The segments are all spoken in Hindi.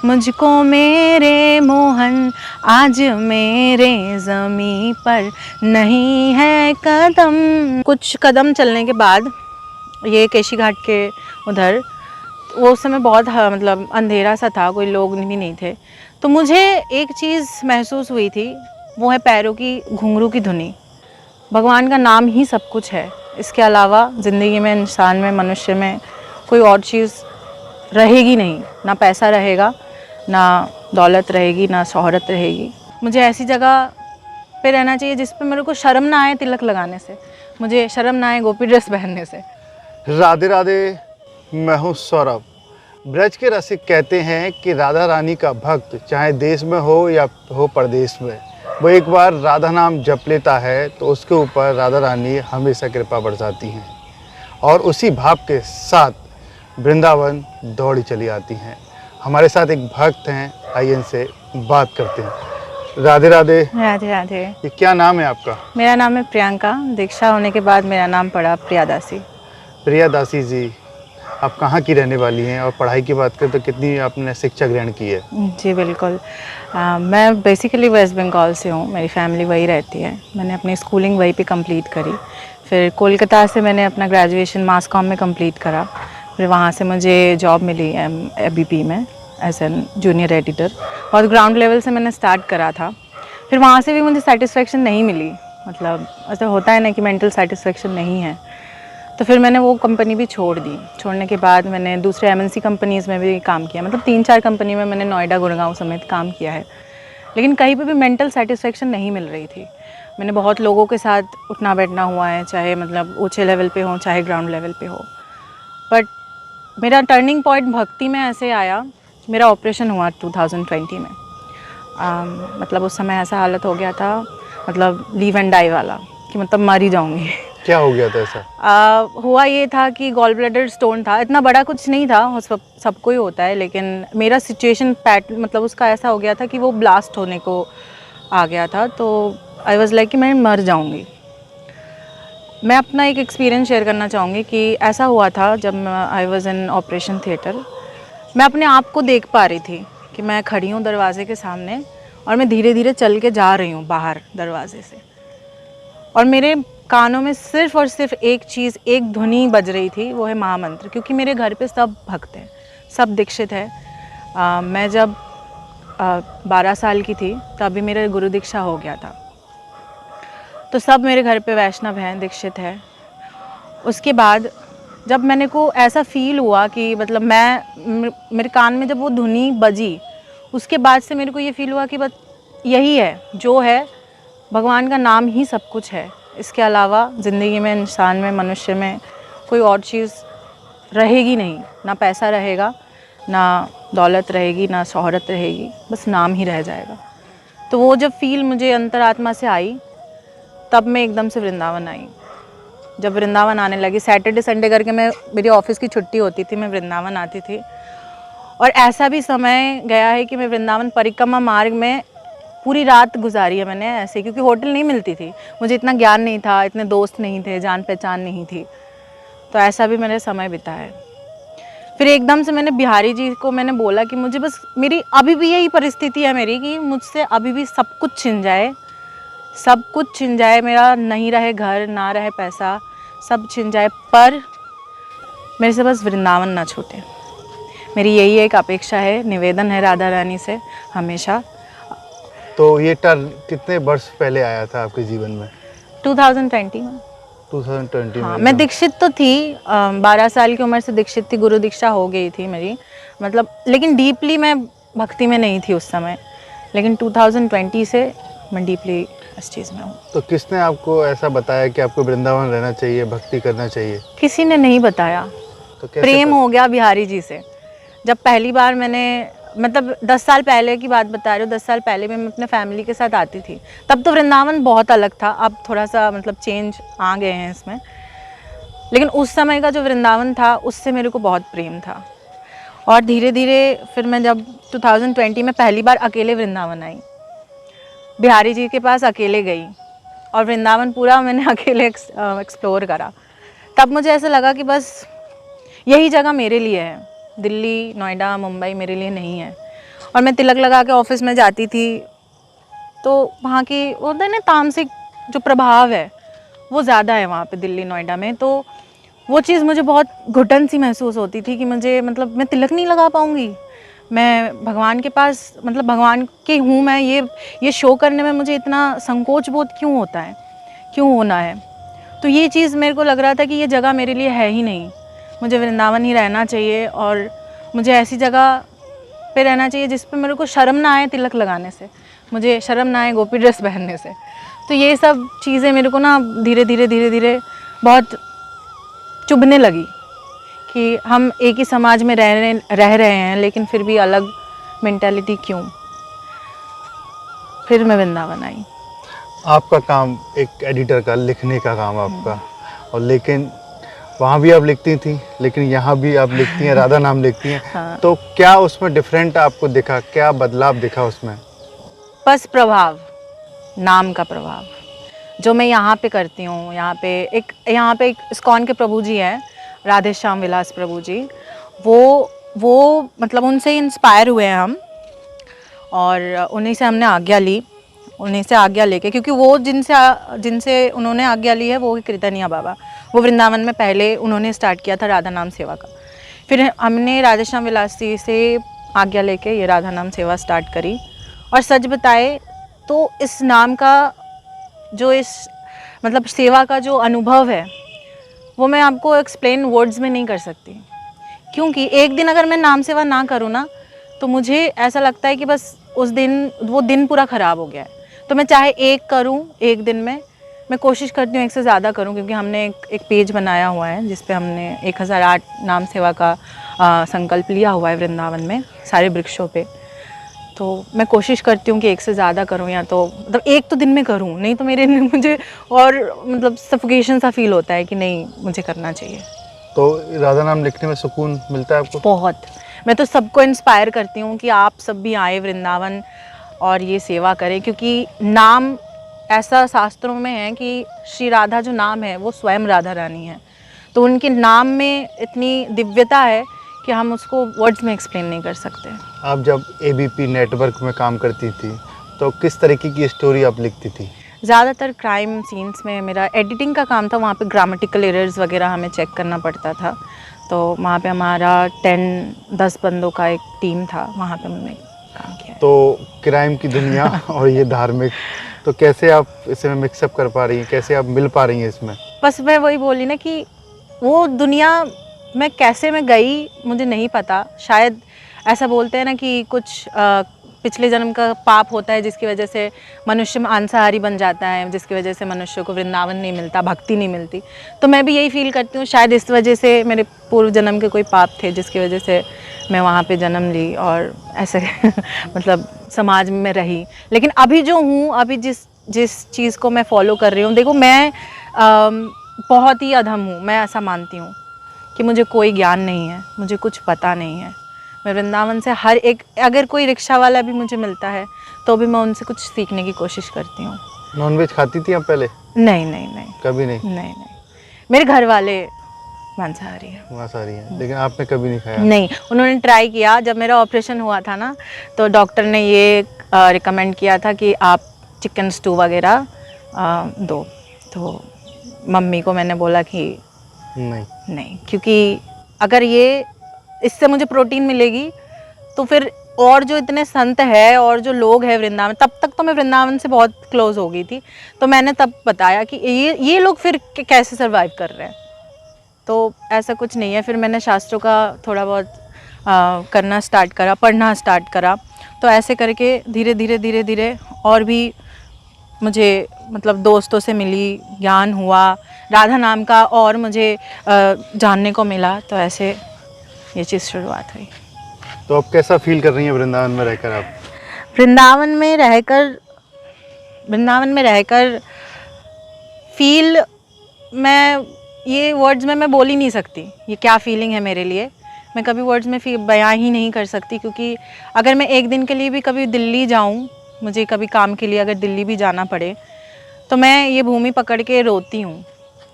मुझको मेरे मोहन आज मेरे ज़मीं पर नहीं है कदम। कुछ कदम चलने के बाद ये केशी घाट के उधर, वो उस समय बहुत मतलब अंधेरा सा था, कोई लोग भी नहीं थे। तो मुझे एक चीज़ महसूस हुई थी, वो है पैरों की घुंघरू की धुनी। भगवान का नाम ही सब कुछ है, इसके अलावा ज़िंदगी में, इंसान में, मनुष्य में कोई और चीज़ रहेगी नहीं। ना पैसा रहेगा, ना दौलत रहेगी, ना शोहरत रहेगी। मुझे ऐसी जगह पे रहना चाहिए जिस पे मेरे को शर्म ना आए तिलक लगाने से, मुझे शर्म ना आए गोपी ड्रेस पहनने से। राधे राधे, मैं हूँ सौरभ। ब्रज के रसिक कहते हैं कि राधा रानी का भक्त चाहे देश में हो या हो परदेश में, वो एक बार राधा नाम जप लेता है तो उसके ऊपर राधा रानी हमेशा कृपा बरसाती हैं और उसी भाव के साथ वृंदावन दौड़ी चली आती हैं। हमारे साथ एक भक्त हैं, आइए इनसे बात करते हैं। राधे राधे। राधे राधे। ये क्या नाम है आपका? मेरा नाम है प्रियंका। दीक्षा होने के बाद मेरा नाम पड़ा प्रियादासी। प्रियादासी जी, आप कहाँ की रहने वाली हैं और पढ़ाई की बात करें तो कितनी आपने शिक्षा ग्रहण की है? जी बिल्कुल। मैं बेसिकली वेस्ट बंगाल से हूँ, मेरी फैमिली वही रहती है। मैंने अपनी स्कूलिंग वहीं पे कंप्लीट करी। फिर कोलकाता से मैंने अपना ग्रेजुएशन मास कॉम में कंप्लीट करा। फिर वहाँ से मुझे जॉब मिली ABP में एज एन जूनियर एडिटर, और ग्राउंड लेवल से मैंने स्टार्ट करा था। फिर वहाँ से भी मुझे सेटिस्फेक्शन नहीं मिली, मतलब ऐसा होता है ना कि मेंटल सेटिस्फेक्शन नहीं है। तो फिर मैंने वो कंपनी भी छोड़ दी। छोड़ने के बाद मैंने दूसरे MNC कंपनीज़ में भी काम किया, मतलब 3-4 कंपनी में मैंने नोएडा, गुड़गांव समेत काम किया है। लेकिन कहीं पे भी मेंटल सेटिस्फेक्शन नहीं मिल रही थी। मैंने बहुत लोगों के साथ उठना बैठना हुआ है, चाहे मतलब ऊँचे लेवल पे हो, चाहे ग्राउंड लेवल पे हो। बट मेरा टर्निंग पॉइंट भक्ति में ऐसे आया, मेरा ऑपरेशन हुआ 2020 में। मतलब उस समय ऐसा हालत हो गया था, मतलब लीव एंड डाई वाला, कि मतलब मर ही जाऊँगी। क्या हो गया था ऐसा? हुआ ये था कि गॉल ब्लैडर स्टोन था। इतना बड़ा कुछ नहीं था, सबको ही होता है, लेकिन मेरा सिचुएशन मतलब उसका ऐसा हो गया था कि वो ब्लास्ट होने को आ गया था। तो आई वाज लाइक कि मैं मर जाऊंगी। मैं अपना एक एक्सपीरियंस शेयर करना चाहूँगी कि ऐसा हुआ था जब I was in operation theatre. मैं अपने आप को देख पा रही थी कि मैं खड़ी हूँ दरवाजे के सामने और मैं धीरे धीरे चल के जा रही हूँ बाहर दरवाजे से, और मेरे कानों में सिर्फ और सिर्फ एक चीज़, एक ध्वनि बज रही थी, वो है महामंत्र। क्योंकि मेरे घर पे सब भक्त हैं, सब दीक्षित है। मैं जब 12 साल की थी तभी मेरा गुरु दीक्षा हो गया था। तो सब मेरे घर पे वैष्णव हैं, दीक्षित है। उसके बाद जब मैंने को ऐसा फील हुआ कि मतलब मेरे कान में जब वो धुनी बजी, उसके बाद से मेरे को ये फील हुआ कि बस यही है जो है, भगवान का नाम ही सब कुछ है। इसके अलावा ज़िंदगी में, इंसान में, मनुष्य में कोई और चीज़ रहेगी नहीं। ना पैसा रहेगा, ना दौलत रहेगी, ना शोहरत रहेगी, बस नाम ही रह जाएगा। तो वो जब फील मुझे अंतरात्मा से आई, तब मैं एकदम से वृंदावन आई। जब वृंदावन आने लगी, सैटरडे संडे करके मेरी ऑफिस की छुट्टी होती थी, मैं वृंदावन आती थी। और ऐसा भी समय गया है कि मैं वृंदावन परिक्रमा मार्ग में पूरी रात गुजारी है मैंने ऐसे, क्योंकि होटल नहीं मिलती थी। मुझे इतना ज्ञान नहीं था, इतने दोस्त नहीं थे, जान पहचान नहीं थी। तो ऐसा भी मैंने समय बिताया है। फिर एकदम से मैंने बिहारी जी को मैंने बोला कि मुझे बस, मेरी अभी भी यही परिस्थिति है मेरी कि मुझसे अभी भी सब कुछ छिन जाए, सब कुछ छिन जाए, मेरा नहीं रहे घर, ना रहे पैसा, सब छिन जाए, पर मेरे से बस वृंदावन ना छूटे। मेरी यही एक अपेक्षा है, निवेदन है राधा रानी से हमेशा। तो ये टर्न कितने वर्ष पहले आया था आपके जीवन में? 2020 में। 2020 हाँ, में। मैं दीक्षित तो थी, 12 साल की उम्र से दीक्षित थी, गुरु दीक्षा हो गई थी मेरी, मतलब, लेकिन डीपली मैं भक्ति में नहीं थी उस समय। लेकिन 2020 से मैं डीपली इस चीज़ में हूँ। तो किसने आपको ऐसा बताया कि आपको वृंदावन रहना चाहिए, भक्ति करना चाहिए? किसी ने नहीं बताया। तो कैसे प्रेम हो गया बिहारी जी से। जब पहली बार मैंने, मतलब 10 साल पहले की बात बता रही हूँ, 10 साल पहले मैं अपने फैमिली के साथ आती थी, तब तो वृंदावन बहुत अलग था। अब थोड़ा सा मतलब चेंज आ गए हैं इसमें, लेकिन उस समय का जो वृंदावन था उससे मेरे को बहुत प्रेम था। और धीरे धीरे फिर मैं जब 2020 में पहली बार अकेले वृंदावन आई, बिहारी जी के पास अकेले गई और वृंदावन पूरा मैंने अकेले एक्सप्लोर करा, तब मुझे ऐसा लगा कि बस यही जगह मेरे लिए है। दिल्ली, नोएडा, मुंबई मेरे लिए नहीं है। और मैं तिलक लगा के ऑफिस में जाती थी, तो वहाँ की वो होता है ना तामसिक जो प्रभाव है वो ज़्यादा है वहाँ पे दिल्ली नोएडा में। तो वो चीज़ मुझे बहुत घुटन सी महसूस होती थी कि मुझे मतलब मैं तिलक नहीं लगा पाऊँगी, मैं भगवान के पास मतलब भगवान की हूँ मैं, ये शो करने में मुझे इतना संकोच बोध क्यों होता है, क्यों होना है। तो ये चीज़ मेरे को लग रहा था कि ये जगह मेरे लिए है ही नहीं, मुझे वृंदावन ही रहना चाहिए और मुझे ऐसी जगह पे रहना चाहिए जिस पे मेरे को शर्म ना आए तिलक लगाने से, मुझे शर्म ना आए गोपी ड्रेस पहनने से। तो ये सब चीज़ें मेरे को ना धीरे धीरे बहुत चुभने लगी कि हम एक ही समाज में रह रहे हैं लेकिन फिर भी अलग मेंटालिटी क्यों। फिर मैं वृंदावन आई। आपका काम एक एडिटर का, लिखने का काम आपका, और लेकिन वहाँ भी आप लिखती थी लेकिन यहाँ भी आप लिखती हैं, राधा नाम लिखती हैं। हाँ। तो क्या उसमें डिफरेंट आपको दिखा, क्या बदलाव दिखा उसमें? बस प्रभाव, नाम का प्रभाव जो मैं यहाँ पे करती हूँ। यहाँ पे एक इस्कॉन के प्रभु जी हैं, राधे श्याम विलास प्रभु जी, वो मतलब उनसे ही इंस्पायर हुए हैं हम, और उन्हीं से हमने आज्ञा ली, उन्हीं से आज्ञा लेके, क्योंकि वो जिनसे उन्होंने आज्ञा ली है वो कीर्तनिया बाबा, वो वृंदावन में पहले उन्होंने स्टार्ट किया था राधा नाम सेवा का। फिर हमने राधे श्याम विलास जी से आज्ञा लेके ये राधा नाम सेवा स्टार्ट करी। और सच बताए तो इस नाम का जो इस मतलब सेवा का जो अनुभव है वो मैं आपको एक्सप्लेन वर्ड्स में नहीं कर सकती, क्योंकि एक दिन अगर मैं नाम सेवा ना करूँ ना तो मुझे ऐसा लगता है कि बस उस दिन वो दिन पूरा ख़राब हो गया है। तो मैं चाहे एक करूँ एक दिन में, मैं कोशिश करती हूँ एक से ज़्यादा करूँ, क्योंकि हमने एक पेज बनाया हुआ है जिस पे हमने 1008 नाम सेवा का संकल्प लिया हुआ है वृंदावन में सारे वृक्षों पे। तो मैं कोशिश करती हूँ कि एक से ज़्यादा करूँ, या तो मतलब एक तो दिन में करूँ, नहीं तो मुझे और मतलब सफोकेशन सा फील होता है कि नहीं मुझे करना चाहिए। तो राधा नाम लिखने में सुकून मिलता है आपको? बहुत। मैं तो सबको इंस्पायर करती हूँ कि आप सब भी आए वृंदावन और ये सेवा करें, क्योंकि नाम ऐसा शास्त्रों में है कि श्री राधा जो नाम है वो स्वयं राधा रानी है। तो उनके नाम में इतनी दिव्यता है कि हम उसको वर्ड्स में एक्सप्लेन नहीं कर सकते। आप जब एबीपी नेटवर्क में काम करती थी तो किस तरीके की स्टोरी आप लिखती थी? ज़्यादातर क्राइम सीन्स में मेरा एडिटिंग का काम था, वहाँ पे ग्रामेटिकल एरर्स वगैरह हमें चेक करना पड़ता था। तो वहाँ पे हमारा 10 बंदों का एक टीम था, वहाँ पे हमने काम किया। तो क्राइम की दुनिया और ये धार्मिक, तो कैसे आप इसमें मिक्सअप कर पा रही हैं, कैसे आप मिल पा रही हैं इसमें? बस मैं वही बोली ना कि वो दुनिया में कैसे मैं गई मुझे नहीं पता। शायद ऐसा बोलते हैं ना कि कुछ पिछले जन्म का पाप होता है जिसकी वजह से मनुष्य मांसाहारी बन जाता है, जिसकी वजह से मनुष्य को वृंदावन नहीं मिलता, भक्ति नहीं मिलती। तो मैं भी यही फील करती हूँ शायद इस वजह से मेरे पूर्व जन्म के कोई पाप थे जिसकी वजह से मैं वहाँ पे जन्म ली और ऐसे मतलब समाज में रही। लेकिन अभी जो हूँ, अभी जिस चीज़ को मैं फॉलो कर रही हूँ, देखो मैं बहुत ही अधम हूँ, मैं ऐसा मानती हूँ कि मुझे कोई ज्ञान नहीं है, मुझे कुछ पता नहीं है। मैं वृंदावन से हर एक, अगर कोई रिक्शा वाला भी मुझे मिलता है तो भी मैं उनसे कुछ सीखने की कोशिश करती हूँ। नॉनवेज खाती थी आप पहले? नहीं नहीं नहीं, कभी नहीं? नहीं नहीं, मेरे घर वाले मांसाहारी हैं। मांसाहारी हैं, लेकिन आपने कभी नहीं खाया? नहीं, उन्होंने ट्राई किया। जब मेरा ऑपरेशन हुआ था ना तो डॉक्टर ने ये रिकमेंड किया था कि आप चिकन स्टू वगैरह दो। तो मम्मी को मैंने बोला कि नहीं, क्योंकि अगर ये इससे मुझे प्रोटीन मिलेगी तो फिर और जो इतने संत है और जो लोग हैं वृंदावन, तब तक तो मैं वृंदावन से बहुत क्लोज हो गई थी, तो मैंने तब बताया कि ये लोग फिर कैसे सरवाइव कर रहे हैं। तो ऐसा कुछ नहीं है। फिर मैंने शास्त्रों का थोड़ा बहुत करना स्टार्ट करा, पढ़ना स्टार्ट करा। तो ऐसे करके धीरे धीरे और भी मुझे मतलब दोस्तों से मिली, ज्ञान हुआ, राधा नाम का और मुझे जानने को मिला। तो ऐसे ये चीज़ शुरुआत हुई। तो आप कैसा फील कर रही हैं वृंदावन में रहकर? आप वृंदावन में रहकर फील, मैं ये वर्ड्स में मैं बोल ही नहीं सकती ये क्या फीलिंग है मेरे लिए। मैं कभी वर्ड्स में बयां ही नहीं कर सकती, क्योंकि अगर मैं एक दिन के लिए भी कभी दिल्ली जाऊं, मुझे कभी काम के लिए अगर दिल्ली भी जाना पड़े, तो मैं ये भूमि पकड़ के रोती हूँ।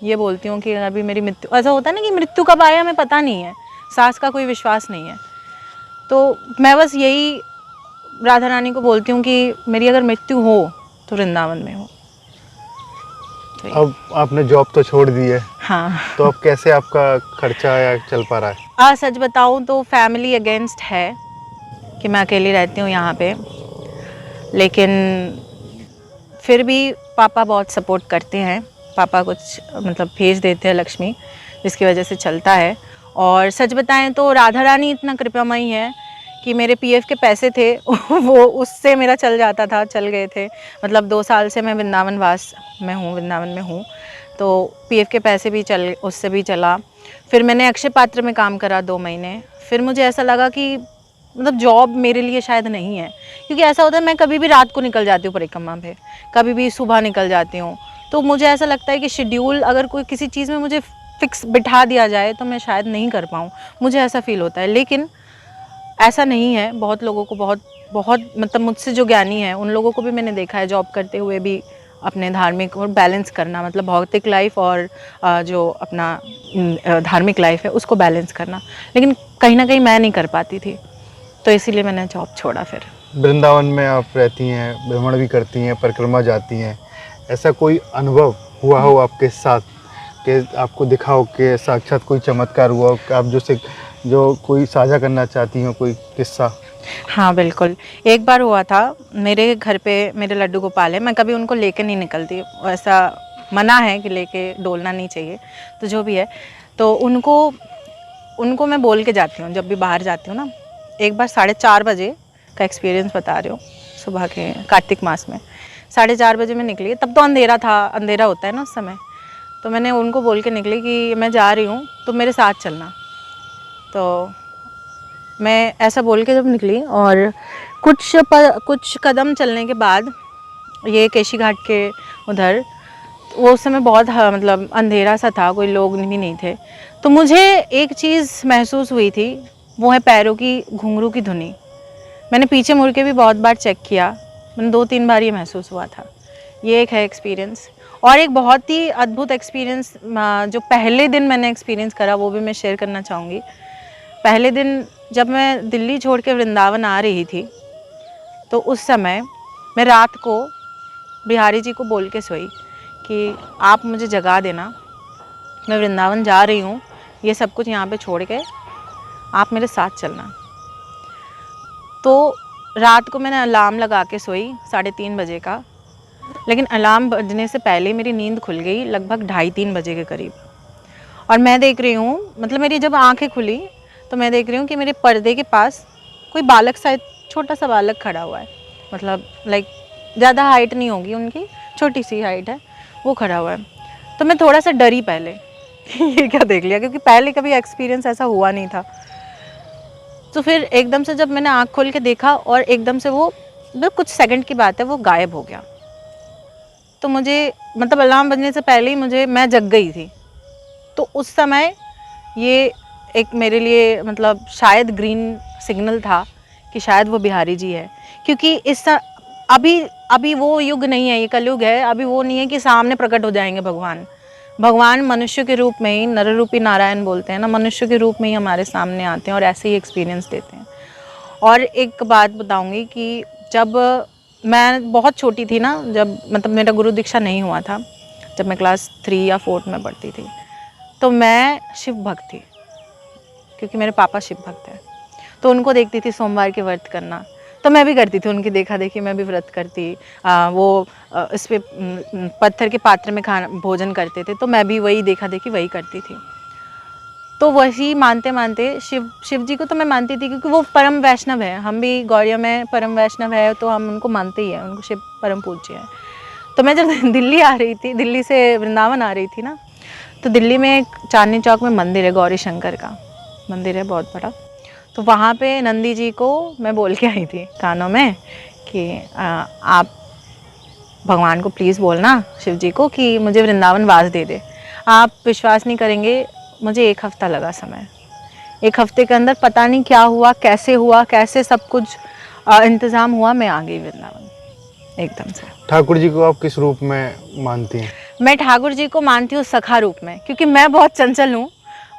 ये बोलती हूँ कि अभी मेरी मृत्यु, ऐसा होता है ना कि मृत्यु कब आया हमें पता नहीं है, सांस का कोई विश्वास नहीं है। तो मैं बस यही राधा रानी को बोलती हूँ कि मेरी अगर मृत्यु हो तो वृंदावन में हो। तो अब आपने जॉब तो छोड़ दी है, हाँ। तो अब कैसे आपका खर्चा या चल पा रहा है? सच बताऊँ तो फैमिली अगेंस्ट है कि मैं अकेली रहती हूँ यहाँ पे, लेकिन फिर भी पापा बहुत सपोर्ट करते हैं। पापा कुछ मतलब भेज देते हैं लक्ष्मी, जिसकी वजह से चलता है। और सच बताएं तो राधा रानी इतना कृपामयी है कि मेरे पीएफ के पैसे थे वो उससे मेरा चल जाता था, चल गए थे। मतलब 2 साल से मैं वृंदावन में हूँ, तो पीएफ के पैसे भी उससे भी चला। फिर मैंने अक्षय पात्र में काम करा 2 महीने। फिर मुझे ऐसा लगा कि मतलब जॉब मेरे लिए शायद नहीं है, क्योंकि ऐसा होता है मैं कभी भी रात को निकल जाती हूँ परिक्रमा पे, कभी भी सुबह निकल जाती हूँ। तो मुझे ऐसा लगता है कि शेड्यूल अगर कोई किसी चीज़ में मुझे फिक्स बिठा दिया जाए तो मैं शायद नहीं कर पाऊँ, मुझे ऐसा फील होता है। लेकिन ऐसा नहीं है, बहुत लोगों को बहुत मतलब मुझसे जो ज्ञानी है उन लोगों को भी मैंने देखा है जॉब करते हुए भी अपने धार्मिक और बैलेंस करना, मतलब भौतिक लाइफ और जो अपना धार्मिक लाइफ है उसको बैलेंस करना। लेकिन कहीं ना कहीं मैं नहीं कर पाती थी, तो इसीलिए मैंने जॉब छोड़ा। फिर वृंदावन में आप रहती हैं, भ्रमण भी करती हैं, परिक्रमा जाती हैं, ऐसा कोई अनुभव हुआ हो आपके साथ कि आपको दिखा हो कि साक्षात कोई चमत्कार हुआ हो, कि आप जो कोई साझा करना चाहती हो कोई किस्सा? हाँ बिल्कुल, एक बार हुआ था। मेरे घर पे मेरे लड्डू गोपाल है, मैं कभी उनको लेके नहीं निकलती, ऐसा मना है कि लेके डोलना नहीं चाहिए, तो जो भी है। तो उनको मैं बोल के जाती हूँ जब भी बाहर जाती हूँ ना। एक बार 4:30 बजे का एक्सपीरियंस बता रही हूँ, सुबह के कार्तिक मास में 4:30 बजे मैं निकली। तब तो अंधेरा होता है ना उस समय। तो मैंने उनको बोल के निकली कि मैं जा रही हूँ तो मेरे साथ चलना। तो मैं ऐसा बोल के जब निकली और कुछ कदम चलने के बाद ये केशी घाट के उधर, वो उस समय बहुत मतलब अंधेरा सा था, कोई लोग भी नहीं थे। तो मुझे एक चीज़ महसूस हुई थी, वो है पैरों की घुंघरू की धुनी। मैंने पीछे मुड़ के भी बहुत बार चेक किया, मैंने 2-3 बार ये महसूस हुआ था। ये एक है एक्सपीरियंस। और एक बहुत ही अद्भुत एक्सपीरियंस जो पहले दिन मैंने एक्सपीरियंस करा, वो भी मैं शेयर करना चाहूँगी। पहले दिन जब मैं दिल्ली छोड़ के वृंदावन आ रही थी, तो उस समय मैं रात को बिहारी जी को बोल के सोई कि आप मुझे जगा देना, मैं वृंदावन जा रही हूँ, ये सब कुछ यहाँ पे छोड़ के आप मेरे साथ चलना। तो रात को मैंने अलार्म लगा के सोई 3:30 बजे का, लेकिन अलार्म बजने से पहले मेरी नींद खुल गई लगभग 2:30-3 बजे के करीब। और मैं देख रही हूँ, मतलब मेरी जब आंखें खुली तो मैं देख रही हूँ कि मेरे पर्दे के पास कोई बालक सा, छोटा सा बालक खड़ा हुआ है। मतलब लाइक ज़्यादा हाइट नहीं होगी उनकी, छोटी सी हाइट है, वो खड़ा हुआ है। तो मैं थोड़ा सा डरी पहले ये क्या देख लिया, क्योंकि पहले कभी एक्सपीरियंस ऐसा हुआ नहीं था। तो फिर एकदम से जब मैंने आँख खोल के देखा और एकदम से वो मतलब कुछ सेकंड की बात है वो गायब हो गया। तो मुझे मतलब अलार्म बजने से पहले ही मैं जग गई थी। तो उस समय ये एक मेरे लिए मतलब शायद ग्रीन सिग्नल था कि शायद वो बिहारी जी है, क्योंकि अभी वो युग नहीं है, ये कलयुग है। अभी वो नहीं है कि सामने प्रकट हो जाएंगे भगवान मनुष्य के रूप में ही, नर रूपी नारायण बोलते हैं ना, मनुष्य के रूप में ही हमारे सामने आते हैं और ऐसे ही एक्सपीरियंस देते हैं। और एक बात बताऊंगी कि जब मैं बहुत छोटी थी ना, जब मतलब मेरा गुरु दीक्षा नहीं हुआ था, जब मैं क्लास 3 या 4 में पढ़ती थी, तो मैं शिव भक्त थी, क्योंकि मेरे पापा शिव भक्त हैं। तो उनको देखती थी सोमवार के व्रत करना, तो मैं भी करती थी, उनकी देखा देखी मैं भी व्रत करती। इस पे पत्थर के पात्र में भोजन करते थे, तो मैं भी वही देखा देखी वही करती थी। तो वही मानते मानते शिव जी को तो मैं मानती थी, क्योंकि वो परम वैष्णव है। हम भी गौड़िया में परम वैष्णव है, तो हम उनको मानते ही हैं, उनको शिव परम पूज्य है। तो मैं जब दिल्ली आ रही थी, दिल्ली से वृंदावन आ रही थी ना, तो दिल्ली में एक चांदनी चौक में मंदिर है, गौरी शंकर का मंदिर है बहुत बड़ा। तो वहाँ पे नंदी जी को मैं बोल के आई थी कानों में कि आप भगवान को प्लीज़ बोलना शिव जी को कि मुझे वृंदावन वास दे दे। आप विश्वास नहीं करेंगे, मुझे 1 हफ़्ता लगा समय। 1 हफ़्ते के अंदर पता नहीं क्या हुआ, कैसे सब कुछ इंतज़ाम हुआ, मैं आ गई वृंदावन एकदम से। ठाकुर जी को आप किस रूप में मानती हैं? मैं ठाकुर जी को मानती हूँ सखा रूप में, क्योंकि मैं बहुत चंचल हूँ,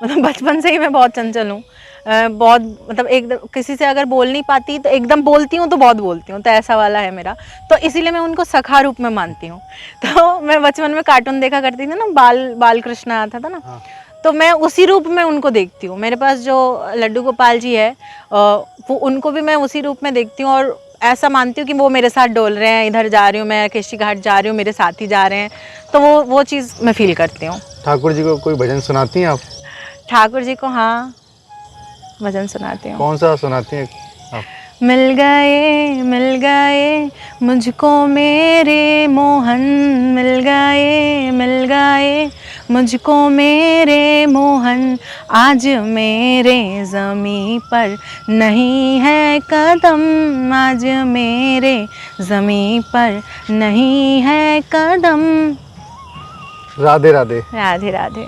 मतलब बचपन से ही मैं बहुत चंचल हूँ। बहुत मतलब एकदम किसी से अगर बोल नहीं पाती तो एकदम बोलती हूँ तो बहुत बोलती हूँ, तो ऐसा वाला है मेरा। तो इसीलिए मैं उनको सखा रूप में मानती हूँ। तो मैं बचपन में कार्टून देखा करती थी ना, बाल कृष्ण आता था ना, हाँ। तो मैं उसी रूप में उनको देखती हूँ। मेरे पास जो लड्डू गोपाल जी है वो उनको भी मैं उसी रूप में देखती हूँ, और ऐसा मानती हूँ कि वो मेरे साथ डोल रहे हैं, इधर जा रही हूँ मैं केशी घाट जा रही हूँ, मेरे साथ ही जा रहे हैं, तो वो चीज़ मैं फील करती हूँ। ठाकुर जी को कोई भजन सुनाती हैं आप? ठाकुर जी को हाँ, भजन सुनाती हूँ। कौन सा सुनाती हैं आप? मिल गए मुझको मेरे मोहन, मिल गए मुझको मेरे मोहन, आज मेरे ज़मीं पर नहीं है कदम, आज मेरे ज़मीं पर नहीं है कदम। राधे राधे। राधे राधे।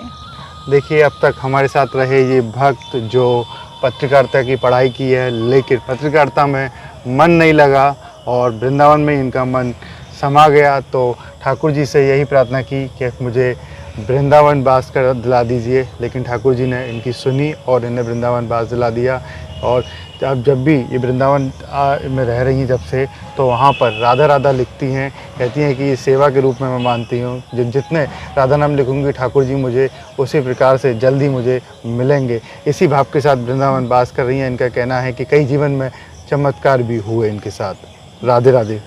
देखिए, अब तक हमारे साथ रहे ये भक्त जो पत्रकारिता की पढ़ाई की है, लेकिन पत्रकारिता में मन नहीं लगा और वृंदावन में इनका मन समा गया। तो ठाकुर जी से यही प्रार्थना की कि मुझे वृंदावन वास कर दिला दीजिए, लेकिन ठाकुर जी ने इनकी सुनी और इन्हें वृंदावन वास दिला दिया। और अब जब भी ये वृंदावन में रह रही हैं जब से, तो वहाँ पर राधा राधा लिखती हैं, कहती हैं कि ये सेवा के रूप में मैं मानती हूँ। जितने राधा नाम लिखूँगी ठाकुर जी मुझे उसी प्रकार से जल्दी मुझे मिलेंगे। इसी भाव के साथ वृंदावन वास कर रही हैं। इनका कहना है कि कई जीवन में चमत्कार भी हुए इनके साथ। राधे राधे।